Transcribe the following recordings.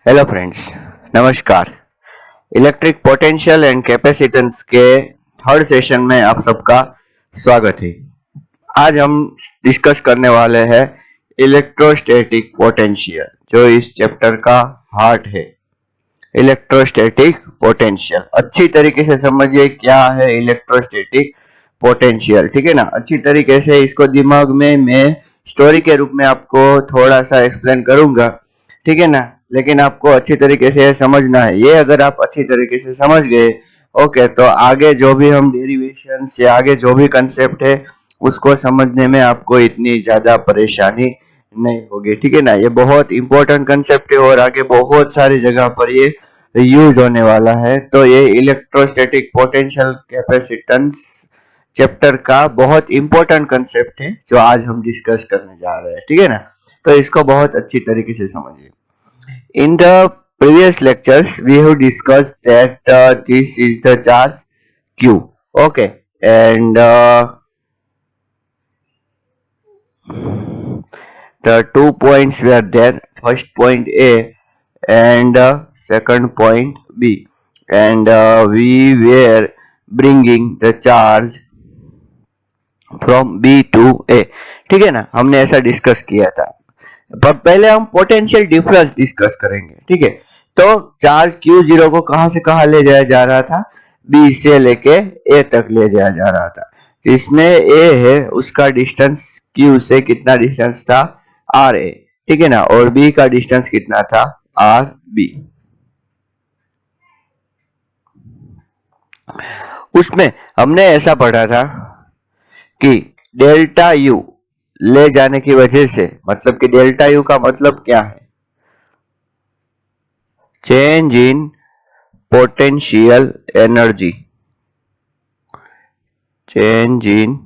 Hello friends, नमस्कार। Electric potential and capacitance के third session में आप सबका स्वागत है। आज हम डिस्कस करने वाले हैं इलेक्ट्रोस्टैटिक पोटेंशियल, जो इस चैप्टर का हार्ट है। इलेक्ट्रोस्टैटिक पोटेंशियल अच्छी तरीके से समझिए क्या है इलेक्ट्रोस्टैटिक पोटेंशियल, ठीक है ना। अच्छी तरीके से इसको दिमाग में मैं स्टोरी के रूप में आपको थोड़ा सा एक्सप्लेन करूंगा, ठीक है ना। लेकिन आपको अच्छी तरीके से समझना है। ये अगर आप अच्छी तरीके से समझ गए, ओके, तो आगे जो भी हम डेरिवेशन या आगे जो भी कंसेप्ट है उसको समझने में आपको इतनी ज्यादा परेशानी नहीं होगी, ठीक है ना। ये बहुत इंपॉर्टेंट कंसेप्ट है और आगे बहुत सारी जगह पर ये यूज होने वाला है। तो ये इलेक्ट्रोस्टैटिक पोटेंशियल कैपेसिटेंस चैप्टर का बहुत इंपॉर्टेंट कंसेप्ट है जो आज हम डिस्कस करने जा रहे हैं, ठीक है ना। तो इसको बहुत अच्छी तरीके से समझिए। In the previous lectures, we have discussed that this is the charge Q. Okay, and the 2 points were there. First point A and second point B, and we were bringing the charge from B to A. ठीक है ना, हमने ऐसा discuss किया था। पर पहले हम पोटेंशियल डिफरेंस डिस्कस करेंगे, ठीक है। तो चार्ज Q0 को कहां से कहां ले जाया जा रहा था? B से लेके A तक ले जाया जा रहा था। इसमें A है, उसका डिस्टेंस Q से कितना डिस्टेंस था? RA, ठीक है ना। और B का डिस्टेंस कितना था? RB। उसमें हमने ऐसा पढ़ा था कि डेल्टा U ले जाने की वजह से, मतलब कि डेल्टा यू का मतलब क्या है? Change in potential energy. Change in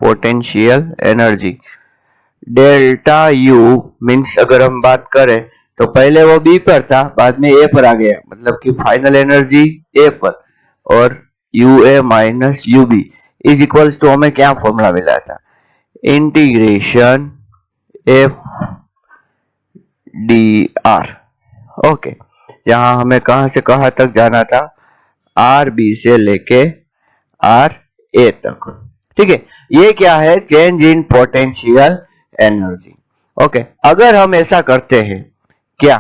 potential energy. Delta U means अगर हम बात करें तो पहले वो बी पर था, बाद में ए पर आ गया, मतलब कि फाइनल एनर्जी ए पर। और U A minus U B is equals to, हमें क्या फॉर्मूला मिला था? Integration F D R. Okay, यहां हमें कहां से कहां तक जाना था? आर बी से लेके आर ए तक, ठीक है। ये क्या है? Change in potential energy. Okay, अगर हम ऐसा करते हैं, क्या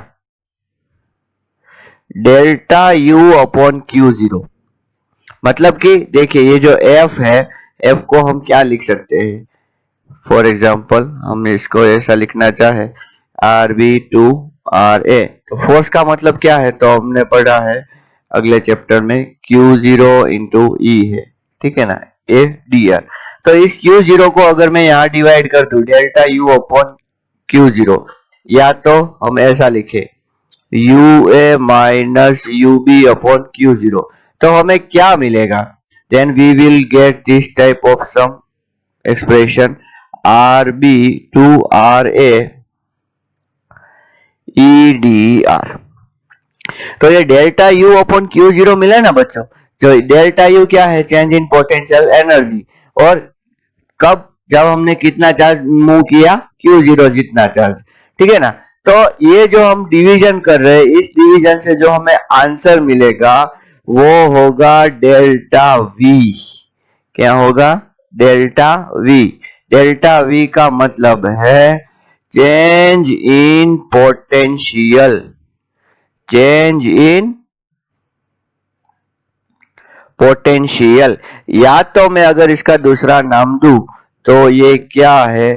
डेल्टा यू अपॉन Q0, मतलब कि देखिए ये जो एफ है, एफ को हम क्या लिख सकते हैं? फॉर एग्जाम्पल हम इसको ऐसा लिखना चाहे आर बी टू आर ए। तो फोर्स का मतलब क्या है? तो हमने पढ़ा है अगले चैप्टर में, Q0 इंटू ई है, ठीक है ना, ए डी आर। तो इस Q0 को अगर मैं यहाँ डिवाइड कर दूं, डेल्टा यू अपॉन Q0, या तो हम ऐसा लिखे U A minus U B upon Q0, तो हमें क्या मिलेगा? Then we will get this type of some expression R B to R A E D R. तो ये डेल्टा यू अपॉन Q0 मिला ना बच्चों। जो डेल्टा यू क्या है? Change in potential energy. और कब? जब हमने कितना चार्ज मूव किया? Q0 जितना चार्ज, ठीक है ना। तो ये जो हम डिवीजन कर रहे हैं, इस डिवीजन से जो हमें आंसर मिलेगा वो होगा डेल्टा वी। क्या होगा? Delta we. डेल्टा वी का मतलब है change in potential. Change in potential, या तो मैं अगर इसका दूसरा नाम दूं तो ये क्या है?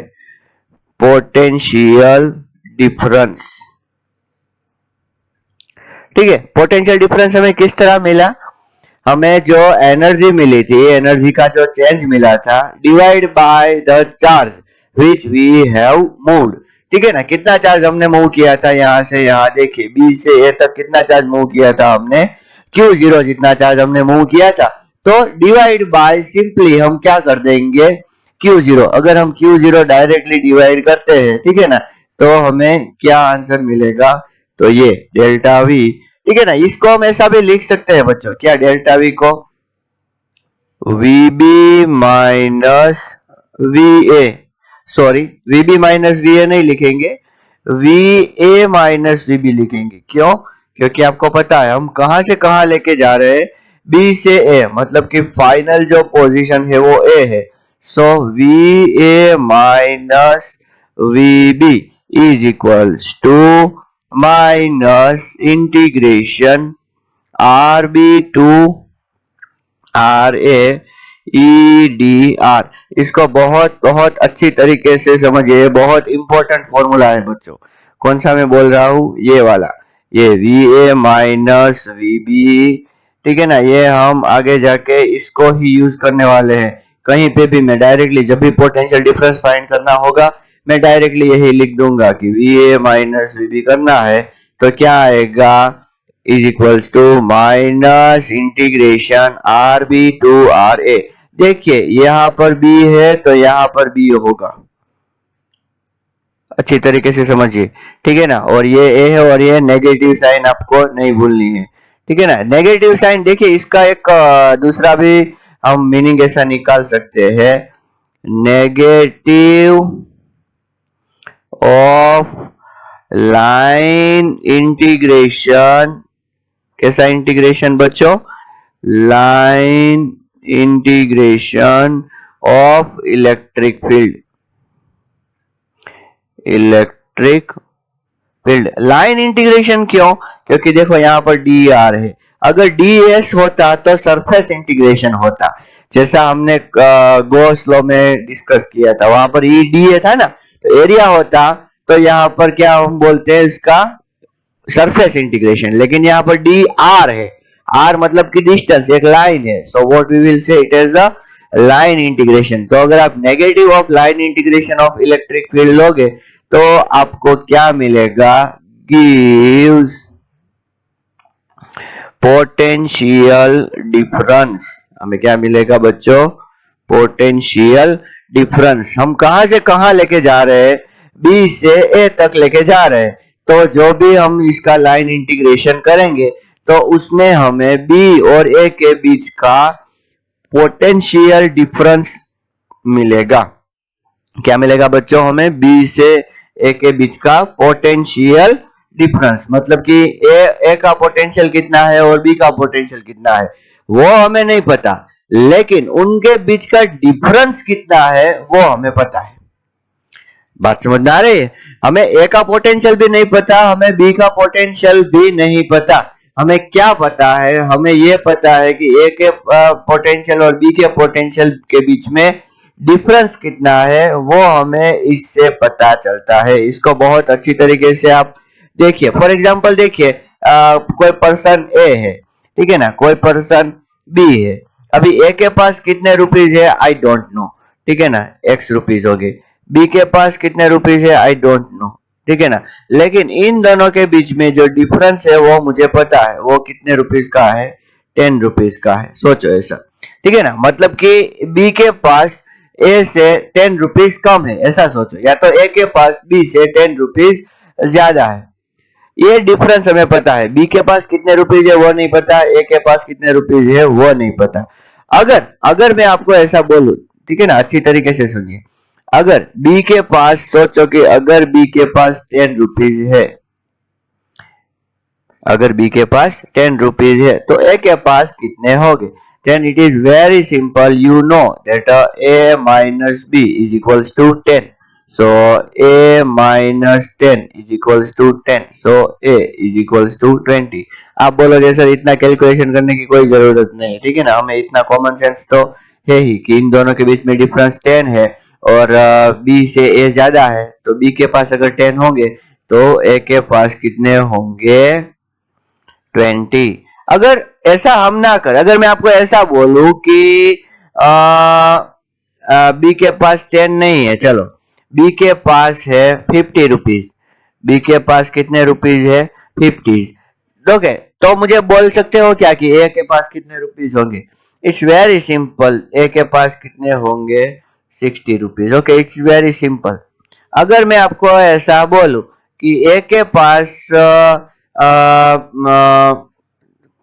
पोटेंशियल डिफरेंस, ठीक है। पोटेंशियल डिफरेंस हमें किस तरह मिला? हमें जो एनर्जी मिली थी, एनर्जी का जो चेंज मिला था, divide by the charge which we have moved, ठीक है ना। कितना चार्ज हमने मूव किया था यहां से यहां? देखिए बी से ए तक कितना चार्ज मूव किया था हमने? Q0 जितना चार्ज हमने मूव किया था। तो डिवाइड बाय, सिंपली हम क्या कर देंगे? Q0। अगर हम Q0 डायरेक्टली डिवाइड करते हैं, ठीक है ना, तो हमें क्या आंसर मिलेगा? तो ये डेल्टा वी, ठीक है ना। इसको हम ऐसा भी लिख सकते हैं बच्चों, क्या? डेल्टा वी को V B minus V A, sorry V B minus V A नहीं लिखेंगे, V A minus V B लिखेंगे। क्यों? क्योंकि आपको पता है हम कहां से कहां लेके जा रहे हैं, बी से ए, मतलब कि फाइनल जो पोजीशन है वो ए है। So V A minus V B is equals to minus integration R B to R A E D R. इसको बहुत बहुत अच्छी तरीके से समझिए, बहुत इंपॉर्टेंट फॉर्मूला है बच्चों। कौन सा मैं बोल रहा हूं? ये वाला, ये V A minus V B, ठीक है ना। ये हम आगे जाके इसको ही यूज करने वाले हैं। कहीं पे भी मैं डायरेक्टली जब भी पोटेंशियल डिफरेंस फाइंड करना होगा मैं डायरेक्टली यही लिख दूंगा कि V A minus V B करना है तो क्या आएगा, is equals to minus integration R B to R A. देखिए यहां पर बी है तो यहां पर बी होगा, अच्छी तरीके से समझिए, ठीक है ना। और ये ए है और ये नेगेटिव साइन आपको नहीं भूलनी है, ठीक है ना। नेगेटिव साइन देखिए इसका एक दूसरा भी हम मीनिंग ऐसा निकाल सकते हैं, नेगेटिव ऑफ लाइन इंटीग्रेशन। कैसा इंटीग्रेशन बच्चों? Line integration of electric field. Electric field line integration क्यों? क्योंकि देखो यहां पर डी आर है, अगर डी एस होता तो सरफेस इंटीग्रेशन होता, जैसा हमने गॉस लॉ में डिस्कस किया था, वहां पर ई डी ए था ना, तो एरिया होता तो यहां पर क्या हम बोलते हैं इसका, सरफेस इंटीग्रेशन। लेकिन यहां पर डी आर है, आर मतलब कि डिस्टेंस, एक लाइन है, so what we will say it is a line integration. तो अगर आप negative of line integration of electric field लोगे तो आपको क्या मिलेगा, गिव्स पोटेंशियल डिफरेंस। हमें क्या मिलेगा बच्चों? Potential difference. हम कहां से कहां लेके जा रहे हैं, बी से ए तक लेके जा रहे हैं, तो जो भी हम इसका लाइन इंटीग्रेशन करेंगे तो उसमें हमें बी और ए के बीच का पोटेंशियल डिफरेंस मिलेगा। क्या मिलेगा बच्चों? हमें बी से ए के बीच का पोटेंशियल डिफरेंस, मतलब कि ए का पोटेंशियल कितना है और बी का पोटेंशियल कितना है वो हमें नहीं पता, लेकिन उनके बीच का डिफरेंस कितना है वो हमें पता है। बात समझ में आ रही है? हमें ए का पोटेंशियल भी नहीं पता, हमें बी का पोटेंशियल भी नहीं पता। हमें क्या पता है? हमें ये पता है कि ए के पोटेंशियल और बी के पोटेंशियल के बीच में डिफरेंस कितना है वो हमें इससे पता चलता है। इसको बहुत अच्छी तरीके से आप देखिए। फॉर एग्जांपल देखिए, कोई पर्सन ए है, ठीक है ना, कोई पर्सन बी है। अभी ए के पास कितने रुपीज है आई डोंट नो, ठीक है ना, एक्स रुपीज हो गए। बी के पास कितने रुपीज है आई डोंट नो, ठीक है ना। लेकिन इन दोनों के बीच में जो डिफरेंस है वो मुझे पता है, वो कितने रुपीज का है, 10 रुपीज का है। सोचो ऐसा, ठीक है ना, मतलब कि बी के पास ए से 10 रुपीज कम है, ऐसा सोचो, या तो ए के पास बी से 10 रुपीज ज्यादा है। ये डिफरेंस हमें पता है। बी के पास कितने रुपीज है वो नहीं पता, ए के पास कितने रुपीज है वो नहीं पता। अगर मैं आपको ऐसा बोलूं, ठीक है ना, अच्छी तरीके से सुनिए, अगर बी के पास, सोचो कि अगर बी के पास 10 रुपीज है, अगर बी के पास 10 रुपीज है तो ए के पास कितने होंगे? then it is very simple, you know that a minus b is equals to 10, so a minus 10 is equals to 10, so a is equals to 20। आप बोलोगे सर इतना कैलकुलेशन करने की कोई जरूरत नहीं, ठीक है ना, हमें इतना कॉमन सेंस तो है ही कि इन दोनों के बीच में डिफरेंस 10 है और बी से ए ज्यादा है, तो बी के पास अगर 10 होंगे तो ए के पास कितने होंगे, 20। अगर ऐसा हम ना कर, अगर मैं आपको ऐसा बोलूं कि बी के पास 10 नहीं है, चलो बी के पास है 50 रुपीज, बी के पास कितने रुपीज है, 50। ओके, तो मुझे बोल सकते हो क्या कि ए के पास कितने रुपीज होंगे? इट्स वेरी सिंपल, ए के पास कितने होंगे, 60 rupees. Okay, it's very simple. अगर मैं आपको ऐसा बोलूं कि ए के पास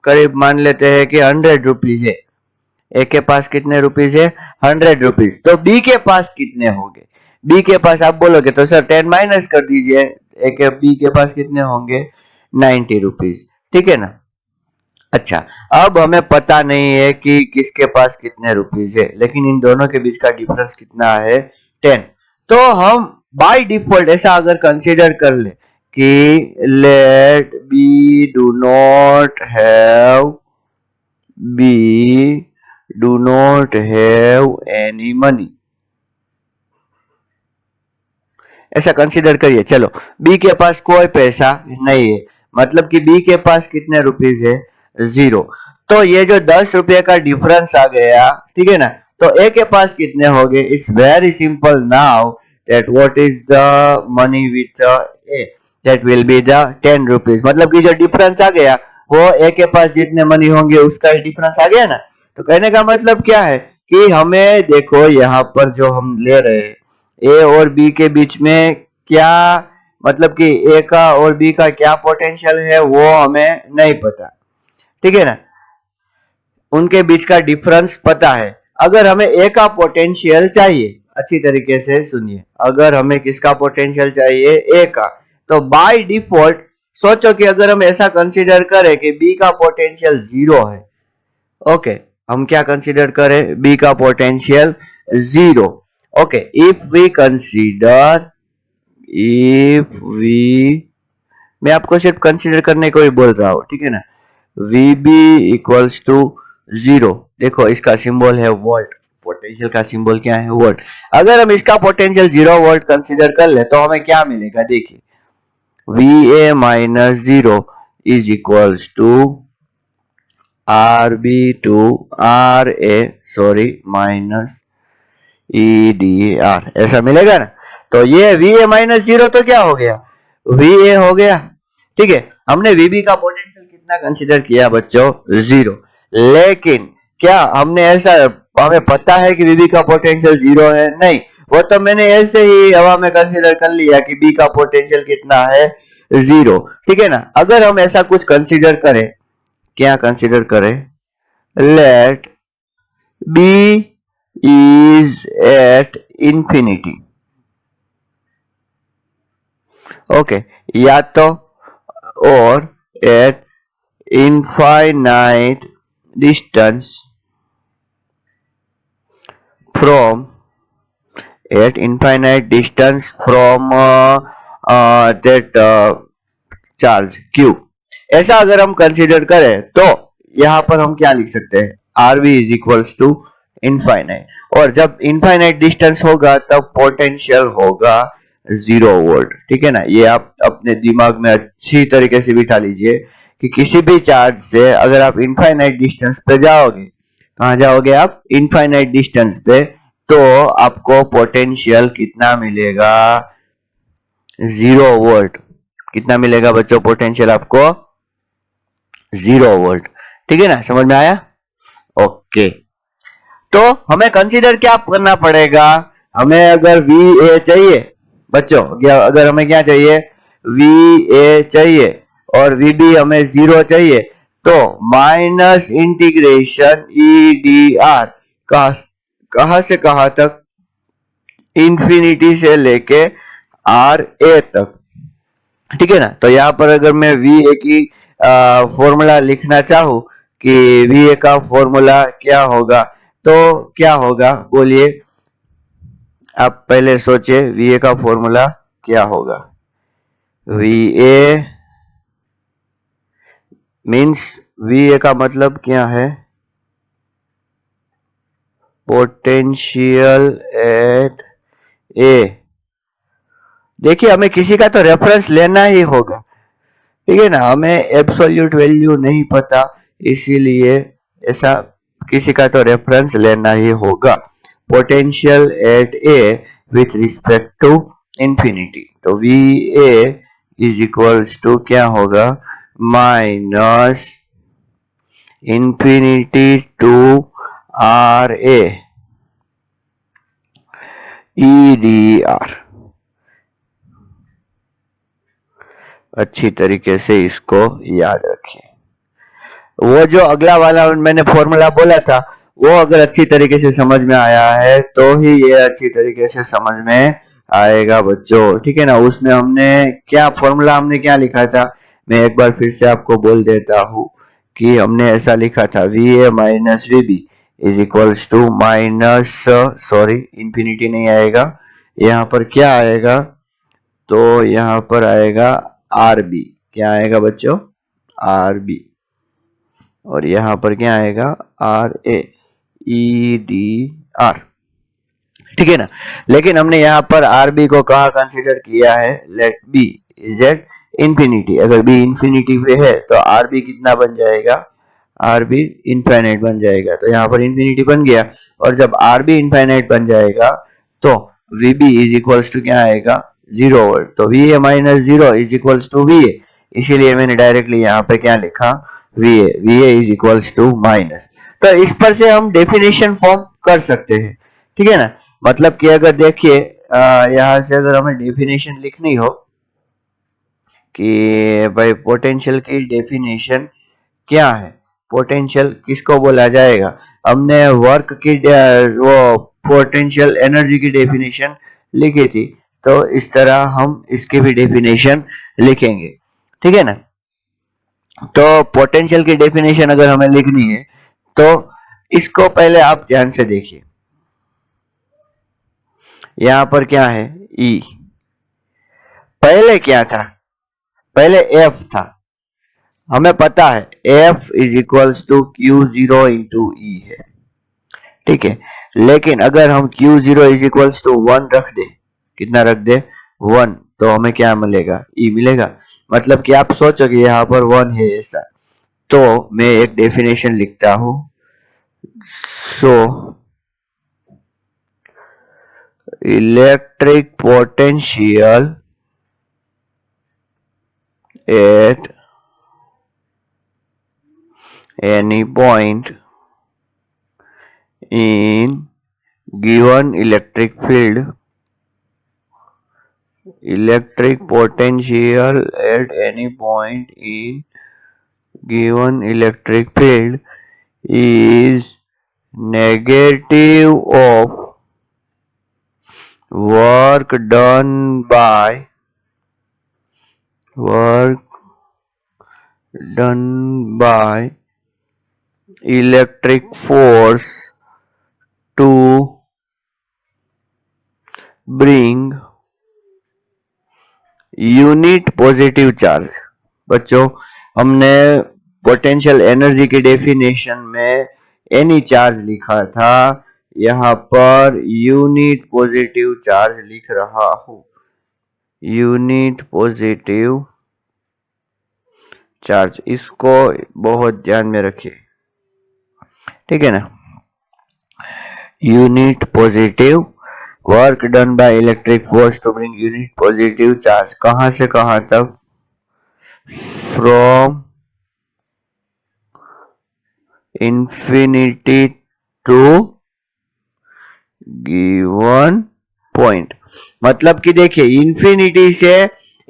करीब मान लेते हैं कि 100 रुपीज है, ए के पास कितने रुपीज है, 100 रुपीज, तो बी के पास कितने होंगे? बी के पास आप बोलोगे तो सर 10 माइनस कर दीजिए, ए के बी के पास कितने होंगे 90 रुपीज, ठीक है ना। अच्छा, अब हमें पता नहीं है कि किसके पास कितने रुपीज है, लेकिन इन दोनों के बीच का डिफरेंस कितना है 10। तो हम बाय डिफॉल्ट ऐसा अगर कंसीडर कर ले कि let be do not have any money, ऐसा कंसीडर करिए। चलो, बी के पास कोई पैसा नहीं है, मतलब कि बी के पास कितने रुपीज है 0। तो ये जो 10 रुपए का डिफरेंस आ गया, ठीक है ना, तो ए के पास कितने हो गए, it's very simple now that what is the money with A, that will be the 10 rupees. मतलब कि जो डिफरेंस आ गया वो ए के पास जितने मनी होंगे उसका डिफरेंस आ गया ना। तो कहने का मतलब क्या है कि हमें देखो यहाँ पर जो हम ले रहे हैं ए और बी के बीच में क्या, मतलब कि ए का और बी का क्या पोटेंशियल है वो हमें नहीं पता, ठीक है ना, उनके बीच का डिफरेंस पता है। अगर हमें ए का पोटेंशियल चाहिए, अच्छी तरीके से सुनिए, अगर हमें किसका पोटेंशियल चाहिए ए का, तो बाय डिफॉल्ट सोचो कि अगर हम ऐसा कंसीडर करें कि बी का पोटेंशियल 0 है, ओके, हम क्या कंसीडर करें, बी का पोटेंशियल 0। ओके, इफ वी, मैं आपको सिर्फ कंसीडर करने को ही बोल रहा हूं, ठीक है ना, वी बी इक्वल्स टू 0। देखो इसका सिंबल है वोल्ट, पोटेंशियल का सिंबल क्या है, वोल्ट। अगर हम इसका पोटेंशियल 0 वोल्ट कंसीडर कर ले तो हमें क्या मिलेगा, देखिए V A minus 0 is equals to R B to R A, sorry minus E D R, ऐसा मिलेगा ना। तो ये वी ए माइनस 0 तो क्या हो गया, वी ए हो गया, ठीक है। हमने वीबी का पोटेंशियल कितना कंसीडर किया बच्चों, 0। लेकिन क्या हमने ऐसा, हमें पता है कि वीबी का पोटेंशियल 0 है, नहीं, वो तो मैंने ऐसे ही हवा में कंसीडर कर लिया कि बी का पोटेंशियल कितना है 0, ठीक है ना। अगर हम ऐसा कुछ कंसीडर करें, क्या कंसीडर करें, let B is at infinity, okay, या तो और at infinite distance from that charge q, ऐसा अगर हम कंसीडर करें तो यहां पर हम क्या लिख सकते हैं, R V is equals to infinite, और जब इनफाइनाइट डिस्टेंस होगा तब पोटेंशियल होगा 0 वोल्ट, ठीक है ना। ये आप अपने दिमाग में अच्छी तरीके से बिठा लीजिए कि किसी भी चार्ज से अगर आप इनफाइनाइट डिस्टेंस पे जाओगे, कहां जाओगे आप, इनफाइनाइट डिस्टेंस पे, तो आपको पोटेंशियल कितना मिलेगा, 0 वोल्ट। कितना मिलेगा बच्चों पोटेंशियल आपको, 0 वोल्ट, ठीक है ना, समझ में आया, ओके। तो हमें कंसीडर क्या करना पड़ेगा, हमें अगर वी ए चाहिए बच्चों, अगर हमें क्या चाहिए, वी ए चाहिए और वी बी हमें 0 चाहिए, तो minus integration E D are कहां से कहां तक, इंफिनिटी से लेके आर ए तक, ठीक है ना। तो यहां पर अगर मैं वी ए की फॉर्मूला लिखना चाहूं कि वी ए का फॉर्मूला क्या होगा, तो क्या होगा बोलिए, आप पहले सोचे वी ए का फॉर्मूला क्या होगा, V A means, V A का मतलब क्या है, पोटेंशियल एट ए। देखिए हमें किसी का तो रेफरेंस लेना ही होगा, ठीक है ना, हमें एब्सोल्यूट वैल्यू नहीं पता, इसीलिए ऐसा किसी का तो रेफरेंस लेना ही होगा, potential at A with respect to infinity. तो V A is equals to क्या होगा, minus infinity to R A E D R. अच्छी तरीके से इसको याद रखिए। वो जो अगला वाला मैंने फॉर्मूला बोला था वो अगर अच्छी तरीके से समझ में आया है तो ही ये अच्छी तरीके से समझ में आएगा बच्चों, ठीक है ना। उसमें हमने क्या फॉर्मूला हमने क्या लिखा था, मैं एक बार फिर से आपको बोल देता हूँ कि हमने ऐसा लिखा था VA minus VB is equals to minus, sorry infinity नहीं आएगा, यहाँ पर क्या आएगा, तो यहाँ पर आएगा RB, क्या आएगा बच्चों, RB, और यहाँ पर क्या आएगा RAEDR, ठीक है ना। लेकिन हमने यहाँ पर RB को कहाँ कंसीडर किया है, let B is at infinity, अगर B इंफिनिटी पे है तो RB कितना बन जाएगा, RB इनफाइनाइट बन जाएगा, तो यहाँ पर इंफिनिटी बन गया, और जब RB इनफाइनाइट बन जाएगा तो VB इज इक्वल्स टू क्या आएगा, 0 वोल्ट, तो VA minus 0 is equals to VA, इसीलिए मैंने डायरेक्टली यहाँ पे क्या लिखा, VA is equals to minus. तो इस पर से हम डेफिनेशन फॉर्म कर सकते हैं, ठीक है ना। मतलब कि अगर देखिए यहाँ से अगर हमें डेफिनेशन लिखनी हो कि भाई पोटेंशियल की डेफिनेशन क्या है, पोटेंशियल किसको बोला जाएगा, हमने वर्क की वो पोटेंशियल एनर्जी की डेफिनेशन लिखी थी, तो इस तरह हम इसकी भी डेफिनेशन लिखेंगे, ठीक है ना। तो पोटेंशियल की डेफिनेशन अगर हमें लिखनी है तो इसको पहले आप ध्यान से देखिए, यहां पर क्या है E, पहले क्या था, पहले F था, हमें पता है F is equals to Q0 into E है, ठीक है। लेकिन अगर हम Q0 इज इक्वल्स टू 1 रख दे, कितना रख दे 1, तो हमें क्या मिलेगा, E मिलेगा। मतलब कि आप सोचोगे यहाँ पर 1 है ऐसा, तो मैं एक डेफिनेशन लिखता हूं, so electric potential at any point in given electric field, electric potential at any point in given electric field is negative of work done by electric force to bring unit positive charge. बच्चों हमने potential energy की definition में any charge लिखा था, यहाँ per unit positive charge लिख रहा हूं, यूनिट पॉजिटिव चार्ज, इसको बहुत ध्यान में रखिए, ठीक है ना। Unit positive work done by electric force to bring unit positive charge, कहां से कहां तक, from infinity to given point. मतलब कि देखिए इंफिनिटी से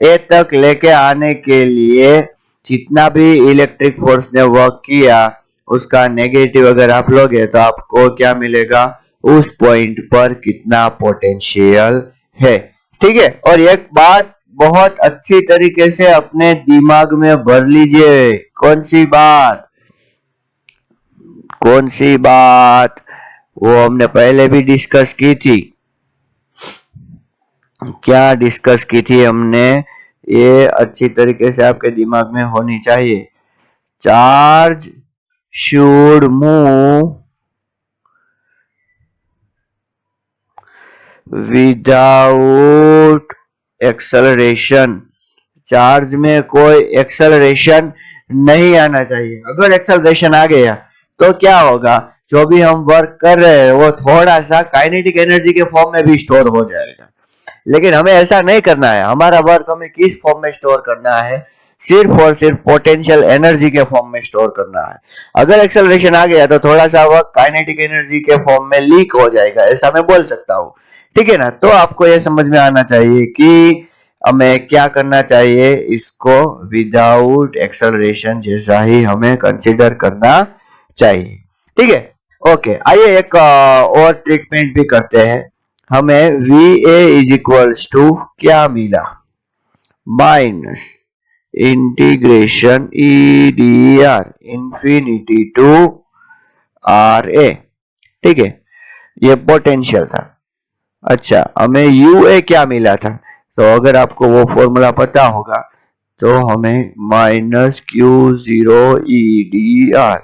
ए तक लेके आने के लिए जितना भी इलेक्ट्रिक फोर्स ने वर्क किया उसका नेगेटिव अगर आप लोगे तो आपको क्या मिलेगा, उस पॉइंट पर कितना पोटेंशियल है, ठीक है। और एक बात बहुत अच्छी तरीके से अपने दिमाग में भर लीजिए, कौन सी बात, कौन सी बात, वो हमने पहले भी डिस्कस की थी, क्या डिस्कस की थी हमने, ये अच्छी तरीके से आपके दिमाग में होनी चाहिए। Charge should move without acceleration, charge में कोई एक्सेलरेशन नहीं आना चाहिए। अगर एक्सेलरेशन आ गया तो क्या होगा, जो भी हम वर्क कर रहे हैं वो थोड़ा सा काइनेटिक एनर्जी के फॉर्म में भी स्टोर हो जाएगा, लेकिन हमें ऐसा नहीं करना है। हमारा वर्क हमें किस फॉर्म में स्टोर करना है, सिर्फ और सिर्फ पोटेंशियल एनर्जी के फॉर्म में स्टोर करना है। अगर एक्सेलरेशन आ गया तो थोड़ा सा वर्क काइनेटिक एनर्जी के फॉर्म में लीक हो जाएगा, ऐसा मैं बोल सकता हूँ, ठीक है ना। तो आपको यह समझ में आना चाहिए कि हमें क्या करना चाहिए, इसको विदाउट एक्सेलरेशन जैसा ही हमें कंसीडर करना चाहिए, ठीक है। ओके, आइए एक और ट्रीटमेंट भी करते हैं। हमें VA इज इक्वल्स टू क्या मिला, minus integration EDR infinity to RA। ठीक है, ये पोटेंशियल था। अच्छा, हमें UA क्या मिला था, तो अगर आपको वो फॉर्मूला पता होगा तो हमें minus Q0 EDR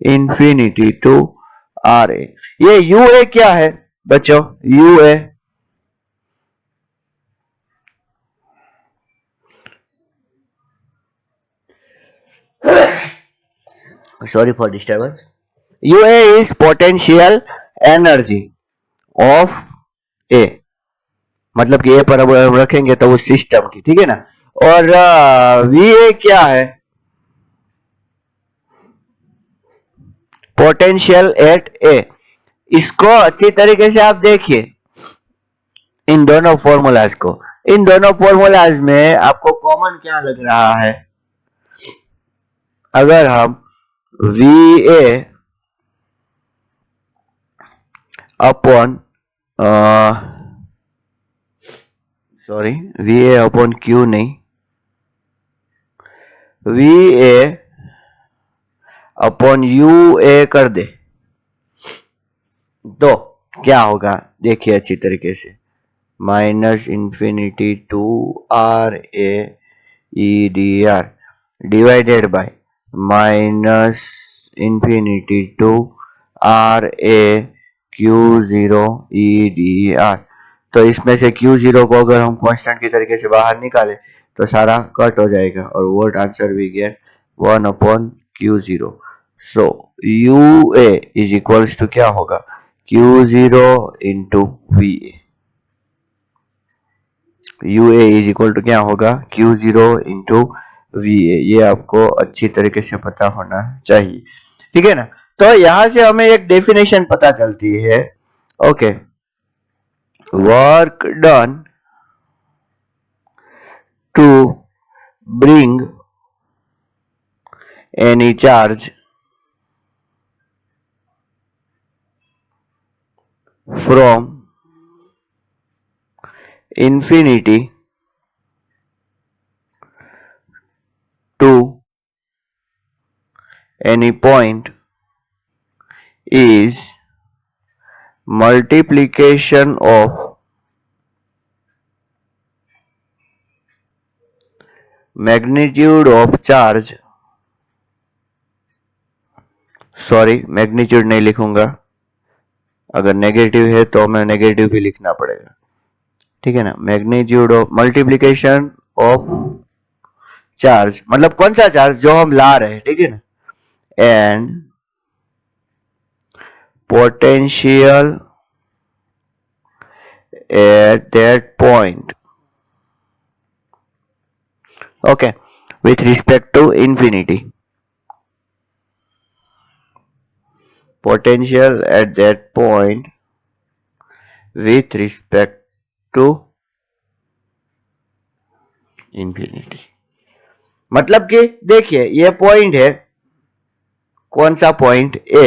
infinity to RA। ये UA क्या है बच्चों, UA sorry for disturbance, UA is potential energy of A, मतलब कि ए पर अब रखेंगे तो उस सिस्टम की, ठीक है ना। और VA क्या है, पोटेंशियल एट ए। इसको अच्छी तरीके से आप देखिए, इन दोनों फॉर्मूलाज को, इन दोनों फॉर्मूलाज में आपको कॉमन क्या लग रहा है, अगर हम VA upon sorry VA upon Q नहीं, VA अपॉन UA कर दे तो क्या होगा, देखिए अच्छी तरीके से, minus infinity to RA EDR divided by minus infinity to RAQ0 EDR। तो इसमें से Q0 को अगर हम कांस्टेंट की तरीके से बाहर निकालें तो सारा कट हो जाएगा और what answer we get 1/Q0। So UA is equals to क्या होगा, Q0 into VA। UA is equal to क्या होगा, Q0 इंटू VA। ये आपको अच्छी तरीके से पता होना चाहिए, ठीक है ना। तो यहां से हमें एक डेफिनेशन पता चलती है, okay, work done to bring any charge from infinity to any point is multiplication of magnitude of charge, sorry magnitude नहीं लिखूंगा, अगर नेगेटिव है तो हमें नेगेटिव भी लिखना पड़ेगा, ठीक है ना। Magnitude of multiplication of charge, मतलब कौन सा चार्ज जो हम ला रहे हैं, ठीक है ना, and potential at that point, okay, with respect to infinity, potential at that point with respect to infinity। मतलब कि देखिए ये पॉइंट है, कौन सा पॉइंट, ए।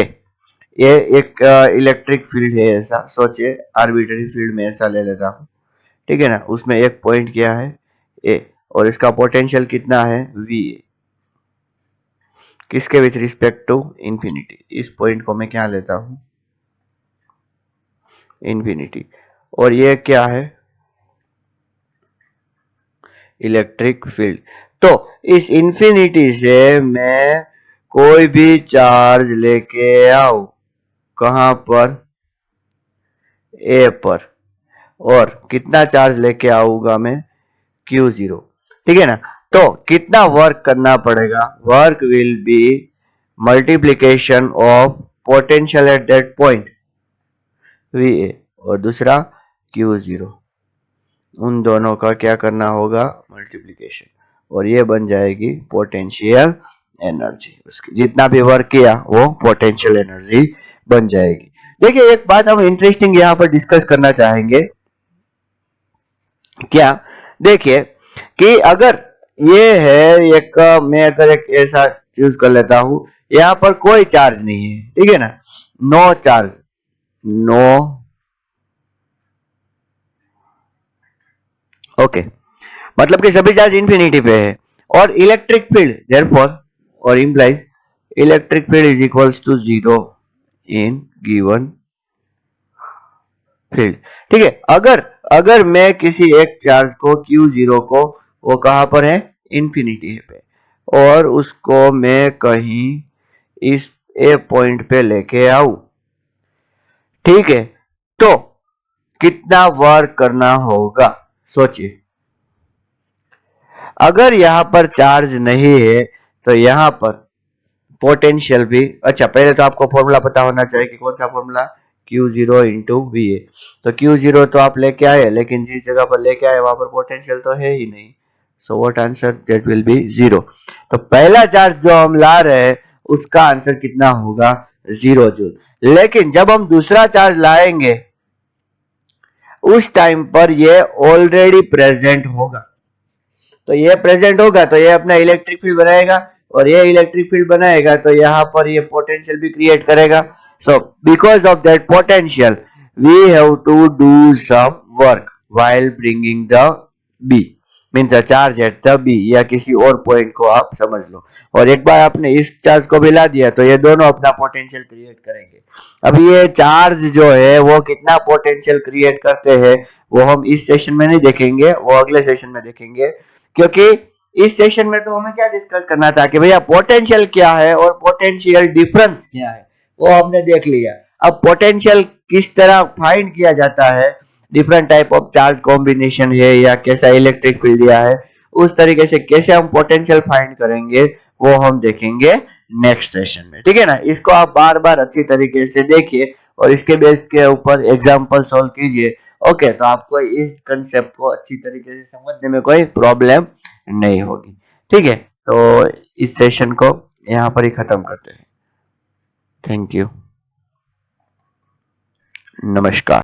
ये एक इलेक्ट्रिक फील्ड है, ऐसा सोचिए, आर्बिट्ररी फील्ड में ऐसा ले लेता हूं, ठीक है ना। उसमें एक पॉइंट क्या है, ए, और इसका पोटेंशियल कितना है, वी। किसके विथ रिस्पेक्ट टू इंफिनिटी, इस पॉइंट को मैं क्या लेता हूं, इंफिनिटी। और ये क्या है, इलेक्ट्रिक फील्ड। तो इस इंफिनिटी से मैं कोई भी चार्ज लेके आऊं, कहां पर, ए पर, और कितना चार्ज लेके आऊंगा मैं, Q0, ठीक है ना। तो कितना वर्क करना पड़ेगा, work will be multiplication of potential at that point VA और दूसरा Q0, उन दोनों का क्या करना होगा, मल्टीप्लीकेशन, और ये बन जाएगी पोटेंशियल एनर्जी। उसकी जितना भी वर्क किया वो पोटेंशियल एनर्जी बन जाएगी। देखिए एक बात हम इंटरेस्टिंग यहां पर डिस्कस करना चाहेंगे, क्या, देखिए कि अगर ये है एक, मैं अगर एक ऐसा चूज कर लेता हूं, यहां पर कोई चार्ज नहीं है, ठीक है ना, नो चार्ज, नो ओके, मतलब कि सभी चार्ज इंफिनिटी पे है और इलेक्ट्रिक फील्ड देयरफॉर और implies electric field is equals to 0 in given field. ठीक है, अगर अगर मैं किसी एक चार्ज को Q0 को, वो कहां पर है, इंफिनिटी पे, और उसको मैं कहीं इस ए पॉइंट पे लेके आऊं, ठीक है, तो कितना वर्क करना होगा सोचिए। अगर यहां पर चार्ज नहीं है तो यहां पर पोटेंशियल भी, अच्छा पहले तो आपको फॉर्मूला पता होना चाहिए कि कौन सा formula, Q0 into V A. तो Q0 तो आप लेके आए, लेकिन जिस जगह पर लेके आए वहां पर पोटेंशियल तो है ही नहीं, so what answer, that will be 0। तो पहला चार्ज जो हम ला रहे हैं उसका आंसर कितना होगा, 0 जूल। लेकिन जब हम दूसरा चार्ज लाएंगे उस टाइम पर ये ऑलरेडी प्रेजेंट होगा, तो ये प्रेजेंट होगा तो ये अपना इलेक्ट्रिक फील्ड बनाएगा, और ये इलेक्ट्रिक फील्ड बनाएगा तो यहाँ पर ये पोटेंशियल भी क्रिएट करेगा। So because of that potential we have to do some work while bringing the B, means charge at the B, या किसी और पॉइंट को आप समझ लो। और एक बार आपने इस चार्ज को भी ला दिया तो ये दोनों अपना पोटेंशियल क्रिएट करेंगे। अब ये चार्ज जो है वो कितना पोटेंशियल क्रिएट करते हैं वो हम इस सेशन में नहीं देखेंगे, वो अगले सेशन में देखेंगे, क्योंकि इस सेशन में तो हमें क्या डिस्कस करना था कि भैया पोटेंशियल क्या है और पोटेंशियल डिफरेंस क्या है, वो हमने देख लिया। अब पोटेंशियल किस तरह फाइंड किया जाता है, different type of charge combination है या कैसा इलेक्ट्रिक फील्ड दिया है, उस तरीके से कैसे हम पोटेंशियल फाइंड करेंगे वो हम देखेंगे नेक्स्ट सेशन में। ठीक है ना, इसको आप बार बार अच्छी तरीके से देखिए और इसके बेस के ऊपर एग्जाम्पल सॉल्व कीजिए। ओके, तो आपको इस कंसेप्ट को अच्छी तरीके से समझने में कोई प्रॉब्लम नहीं होगी। ठीक है, तो इस सेशन को यहाँ पर ही खत्म करते हैं। थैंक यू, नमस्कार।